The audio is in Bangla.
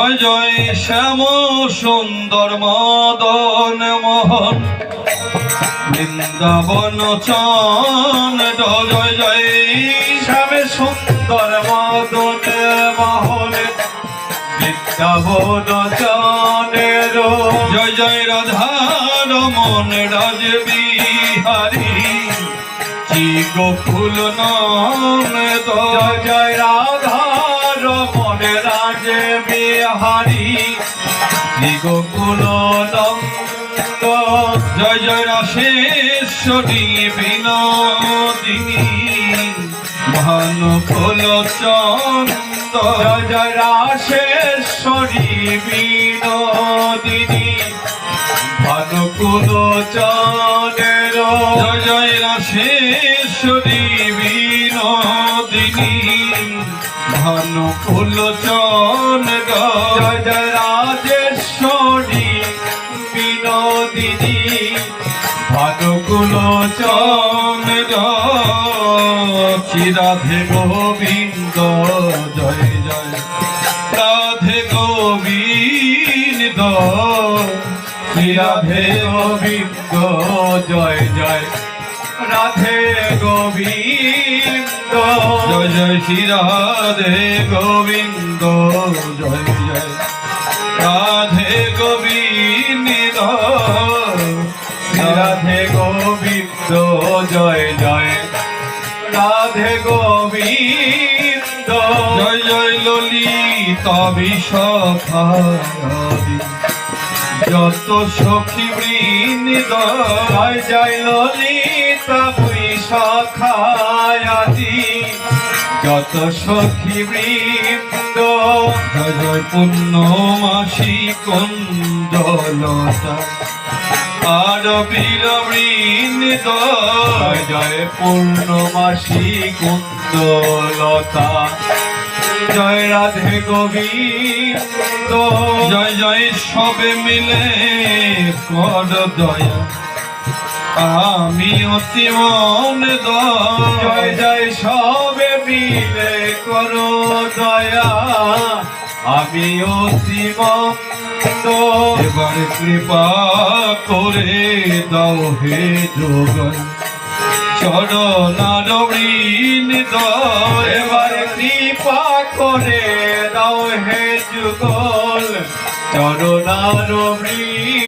জয় জয় শ্যাম সুন্দর মদন মোহন বৃন্দাবন চন জয় জয় শ্যাম সুন্দর মদন মোহন বৃন্দাবন চনের জয় জয় রাধা রমন রাজবিহারী গোকুল নাম জয় জয় রাধা রমন রাজ বিহারী গোকুল নন্দ জয় জয় রাশেশ্বরী বিনোদিনী ভানুকুল চন্দ জয় জয় রাশেশ্বরী বিনোদিনী ভানুকুল চনের জয় জয় রাশেশ্বরী বিনোদিনী ভানুকুল চন্দ জয় জয় রাজেশ্বরী বিনোদিনী ভানুকুল চন্দ রাধে গোবিন্দ জয় জয় রাধে গোবিন্দ রাধে গোবিন্দ জয় জয় রাধে গোবিন্দ জয় জয় শ্রী রাধে গোবিন্দ জয় জয় রাধে গোবিন্দ রাধে গোবিন্দ জয় জয় রাধে গোবিন্দ জয় জয় ললিতা বিশাখা যত সখী বৃন্দ জয় জয় ললিতা বিশাখায়াদি যত সখী বৃন্দ জয় জয় পূর্ণমাসী কুঞ্জলতা আর বীর বৃন্দ জয় জয় পূর্ণমাসী কুন্দলতা জয় রাধে গোবিন্দ জয় জয় সবে মিলে কর দয়া আমি অতি মন জয় জয় সবে মিলে করো দয়া আমি অতি মন্দ এবার কৃপা করে দাও হে যোগন চরণার বৃন্দ এবার কৃপা করে দাও হে যুগল চরণার